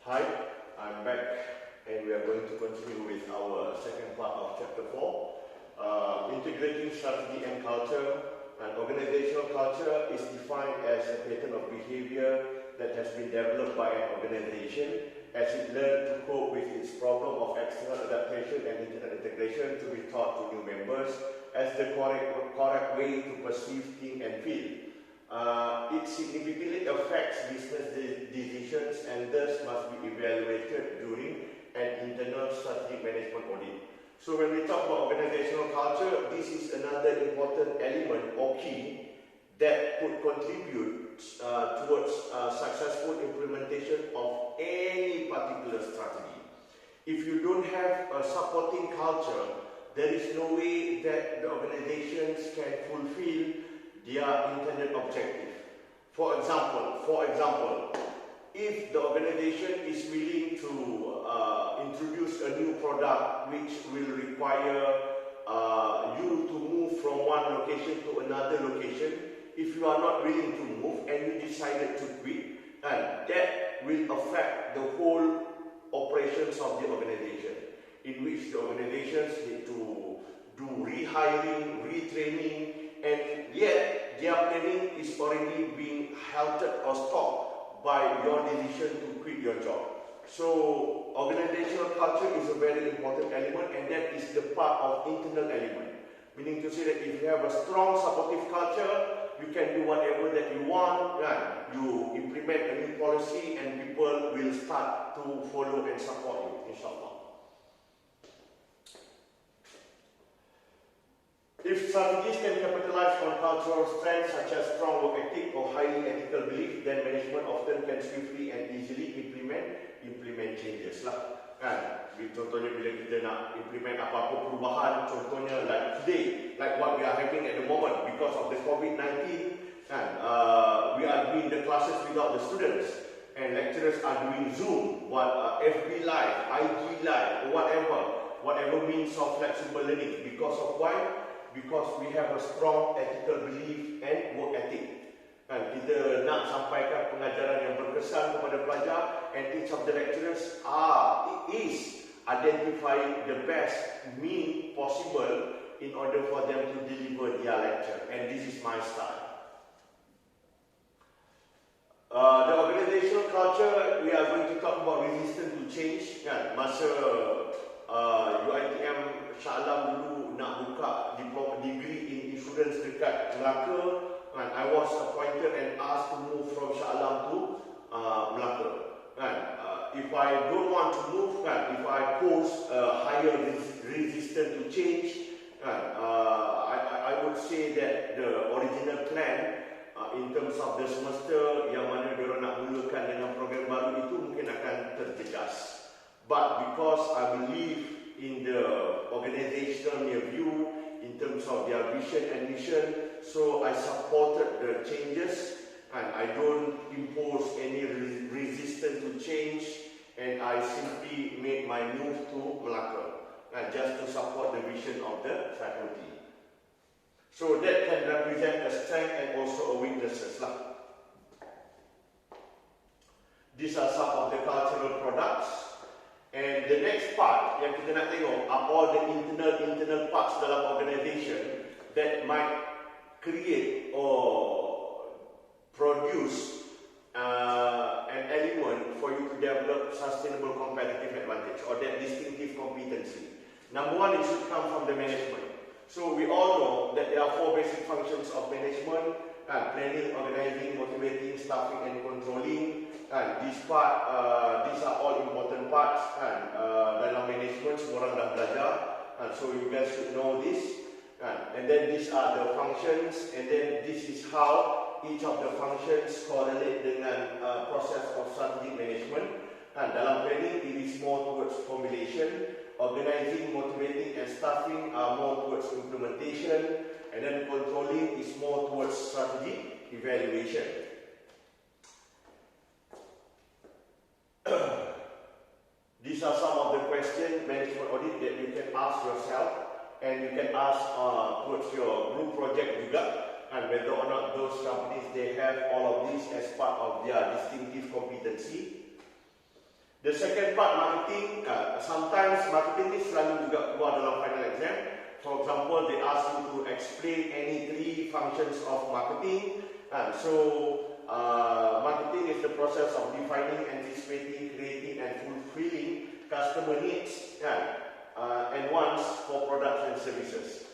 Hi, I'm back and we are going to continue with our second part of Chapter 4. Integrating strategy and culture. And organizational culture is defined as a pattern of behavior that has been developed by an organization as it learns to cope with its problem of external adaptation and internal integration to be taught to new members as the correct way to perceive, think and feel. It significantly affects business decisions and thus must be evaluated during an internal strategic management audit. So when we talk about organizational culture, this is another important element or key that could contribute towards successful implementation of any particular strategy. If you don't have a supporting culture, there is no way that the organizations can fulfill their intended objective. For example, if the organization is willing to introduce a new product which will require you to move from one location to another location, if you are not willing to move and you decided to quit, that will affect the whole operations of the organization, in which the organizations need to do rehiring, retraining, and yet their planning is already being halted or stopped by your decision to quit your job. So organizational culture is a very important element, and that is the part of internal element. Meaning to say that if you have a strong supportive culture, you can do whatever that you want, right? You implement a new policy and people will start to follow and support you, inshallah. If strategies can capitalize on cultural strengths such as strong work ethic or highly ethical belief, then management often can swiftly and easily implement changes lah. Kan? Contohnya bila kita nak implement apa-apa perubahan, contohnya like today, like what we are having at the moment because of the COVID-19, kan? We are doing the classes without the students and lecturers are doing Zoom, FB Live, IG Live, or whatever means of flexible learning. Because of why? Because we have a strong ethical belief and work ethic. Kita nak sampaikan pengajaran yang berkesan kepada pelajar, and each of the lecturers is identifying the best mean possible in order for them to deliver their lecture, and this is my style. The organizational culture, we are going to talk about resistance to change. Masa UiTM Shah Alam dulu nak buka degree in insurance dekat Melaka, I was appointed and asked to move from Shah Alam to Melaka. If I don't want to move, if I pose higher resistance to change, I would say that the original plan in terms of the semester yang mana diorang nak mulakan dengan program baru itu mungkin akan terjejas. But because I believe in the organizational view in terms of their vision and mission, so I supported the changes and I don't impose any resistance to change, and I simply made my move to Melaka just to support the vision of the faculty. So that can represent a strength and also a weaknesses lah. These are some of the cultural products. And the next part yang kita nak tengok are all the internal parts dalam organisation that might create or produce an element for you to develop sustainable competitive advantage or that distinctive competency. Number one, it should come from the management. So we all know that there are four basic functions of management: planning, organizing, motivating, staffing and controlling. These are all important parts dalam management, semua orang dah belajar, so you guys should know this. And then these are the functions, and then this is how each of the functions correlate dengan process of strategic management. Dalam planning, it is more towards formulation. Organizing, motivating and staffing are more towards implementation, and then controlling is more towards strategy evaluation. These are some of the questions, management audit, that you can ask yourself, and you can ask towards your group project juga, and whether or not those companies they have all of these as part of their distinctive competency. The second part, marketing. Sometimes marketing ni selalu juga keluar dalam final exam. For example, they ask you to explain any 3 functions of marketing. Marketing is the process of defining, anticipating, creating and fulfilling customer needs and wants for products and services.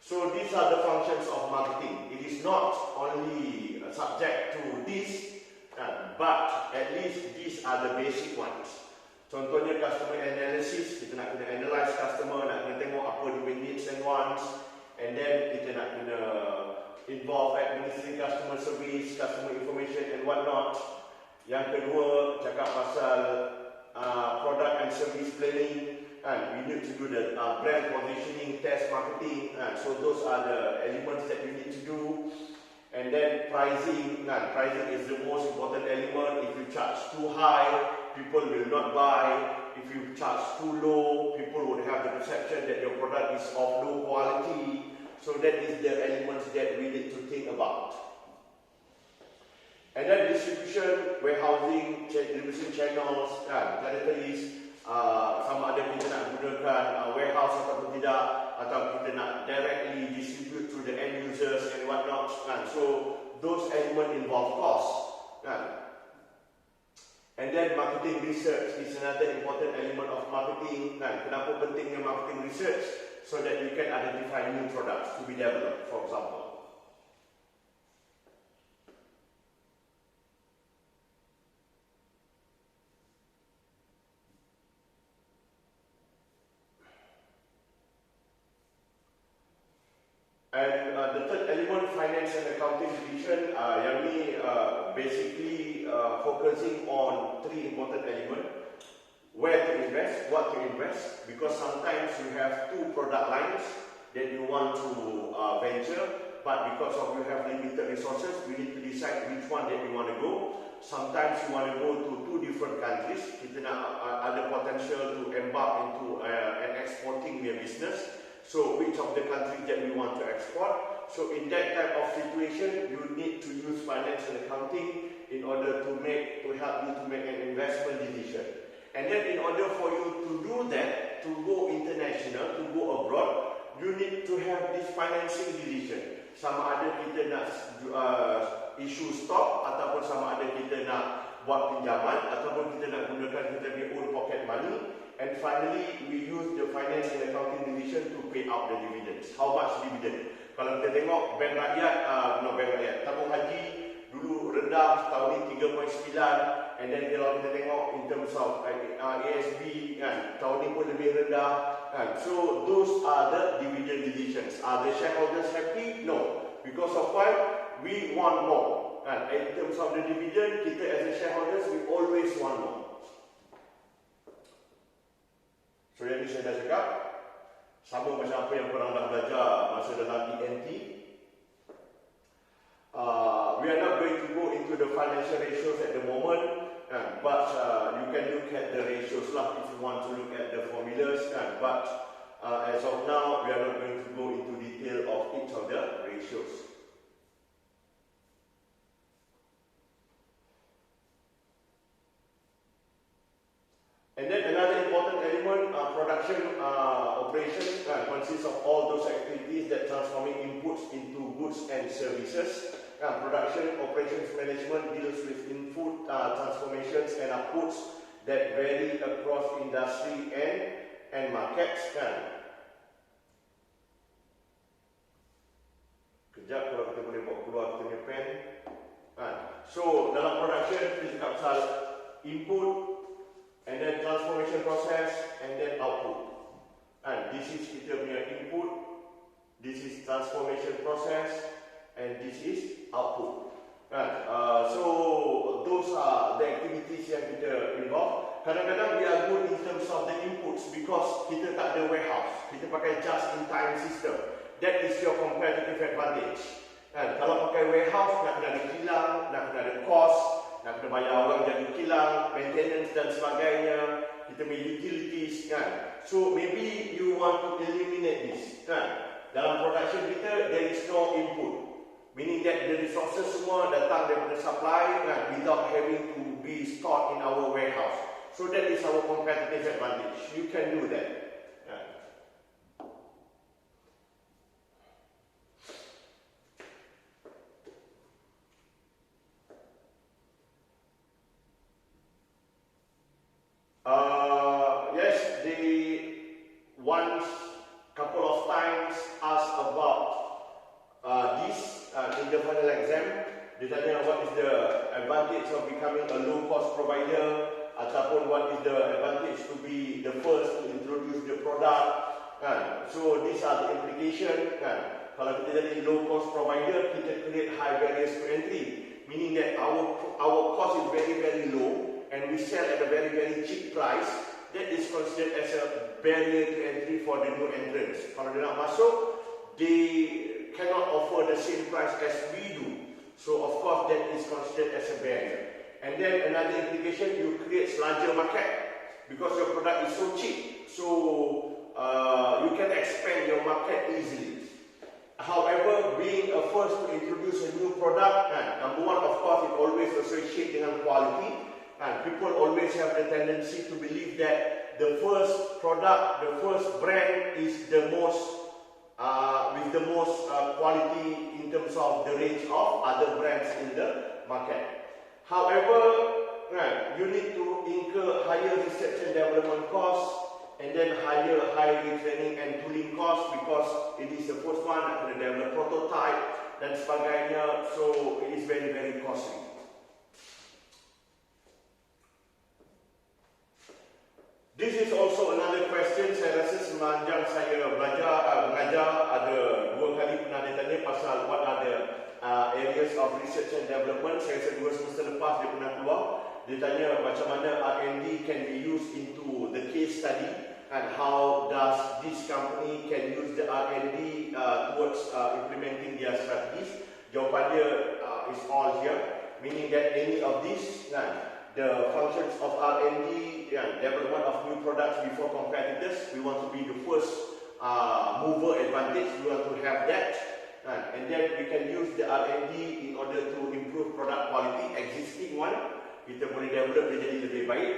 So these are the functions of marketing. It is not only subject to this, but at least these are the basic ones. Contohnya customer analysis, kita nak kena analyze customer, nak kena tengok apa dia needs and wants, and then kita nak kena involve administering customer service, customer information and whatnot. Yang kedua, cakap pasal product and service planning, we need to do the brand positioning, test marketing, so those are the elements that you need to do. And then pricing, pricing is the most important element. If you charge too high, people will not buy. If you charge too low, people would have the perception that your product is of low quality. So that is the elements that we need to think about. And then distribution, warehousing, distribution channels, territories, sama ada kita nak gunakan warehouse ataupun tidak, atau kita nak directly distribute to the end users and whatnot. So those elements involve cost. And then marketing research is another important element of marketing. Kenapa pentingnya marketing research? So that you can identify new products to be developed, for example. And the third element, finance and accounting division, yang ni basically focusing on 3 important elements. Where to invest, what to invest, because sometimes you have 2 product lines that you want to venture, but because of you have limited resources, you need to decide which one that you want to go. Sometimes you want to go to 2 different countries. Kita nak ada potential to embark into an exporting their business. So which of the countries that we want to export? So in that type of situation, you need to use finance and accounting in order to help you to make an investment decision. And then in order for you to do that, to go international, to go abroad, you need to have this financing decision. Sama ada kita nak issue stock, ataupun sama ada kita nak buat pinjaman, ataupun kita nak gunakan kita punya own pocket money. And finally, we use the finance and accounting division to pay out the dividends. How much dividend? Kalau kita tengok bank rakyat, tabung haji dulu rendah, tahun ni 3.9. And then kalau kita tengok in terms of ASB, tahun ni pun lebih rendah. So those are the dividend decisions. Are the shareholders happy? No. Because of why? We want more. In terms of the dividend, kita as a shareholders, we always want more. So yang ni saya dah cakap, sama macam apa yang korang dah belajar masa dalam ENT. We are not going to go into the financial ratios at the moment, but you can look at the ratios lah if you want to look at the formulas. But as of now, we are not going to go into detail of each of the ratios. And then another important element, production operations consists of all those activities that transforming inputs into goods and services. Production operations management deals with input transformations and outputs that vary across industry and markets. Kejap kalau kita boleh bawa keluar kita punya pen. So dalam production kita cakap pasal input, and then transformation process, and then output. And this is kita punya input, this is transformation process, and this is output. So those are the activities yang kita involve. Kadang-kadang we are good in terms of the inputs because kita tak ada warehouse. Kita pakai just-in-time system. That is your competitive advantage. Kalau pakai warehouse, nak kena ada kilang, nak kena ada cost, nak kena bayar orang jaga kilang, maintenance dan sebagainya, kita punya utilities kan. So maybe you want to eliminate this kan. Dalam production kita, there is no input. Meaning that the resources semua datang daripada supply kan, without having to be stored in our warehouse. So that is our competitive advantage. You can do that. Yes, they once, couple of times asked about this in the final exam. Dia tanya what is the advantage of becoming a low-cost provider, ataupun what is the advantage to be the first to introduce the product. So these are the implications. Kalau kita jadi low-cost provider, kita create high barriers to entry, meaning that our cost is very low and we sell at a very cheap price. That is considered as a barrier to entry for the new entrants. Kalau dia nak masuk, they cannot offer the same price as we do. So of course that is considered as a barrier. And then another implication, you create larger market because your product is so cheap. So you can expand your market easily. However, being a first to introduce a new product, number one, of course, it always associates dengan quality. People always have the tendency to believe that the first product, the first brand is the most with the most quality in terms of the range of other brands in the market. However, you need to incur higher research and development costs, and then higher training and tooling costs because it is the first one that will develop prototype dan sebagainya. So it is very costly. This is also another question. Saya rasa sepanjang saya mengajar ada 2 kali pernah ditanya pasal what are the areas of research and development. Saya rasa 2 semester lepas dia pernah keluar. Dia tanya macam mana R&D can be used into the case study and how does this company can use the R&D towards implementing their strategies. Jawapan dia is all here, meaning that any of these the functions of R&D, development of new products before competitors, we want to be the first mover advantage, we want to have that. And then we can use the R&D in order to improve product quality, existing one, kita boleh develop dia jadi lebih baik.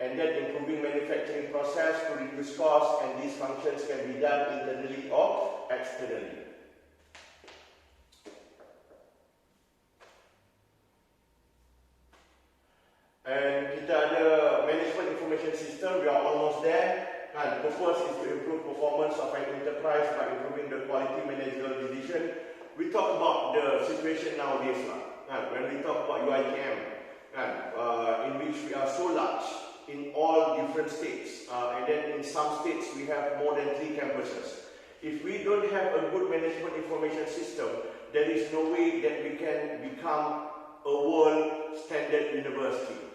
And then improving manufacturing process to reduce costs, and these functions can be done internally or externally. And kita ada management information system, we are almost there. And the purpose is to improve performance of an enterprise by improving the quality managerial decision. We talk about the situation nowadays when we talk about UITM, in which we are so large in all different states, and then in some states we have more than 3 campuses. If we don't have a good management information system, there is no way that we can become a world standard university.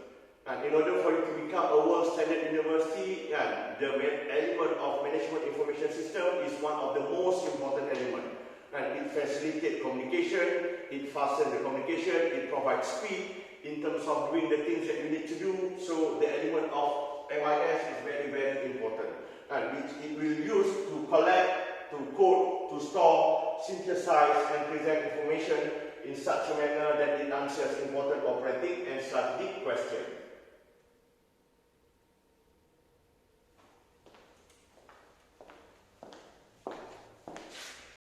And in order for you to become a world standard university, the element of management information system is one of the most important elements. And it facilitates communication, it fastens the communication, it provides speed in terms of doing the things that you need to do. So the element of MIS is very important. And it will use to collect, to code, to store, synthesize and present information in such a manner that it answers important operating and strategic questions.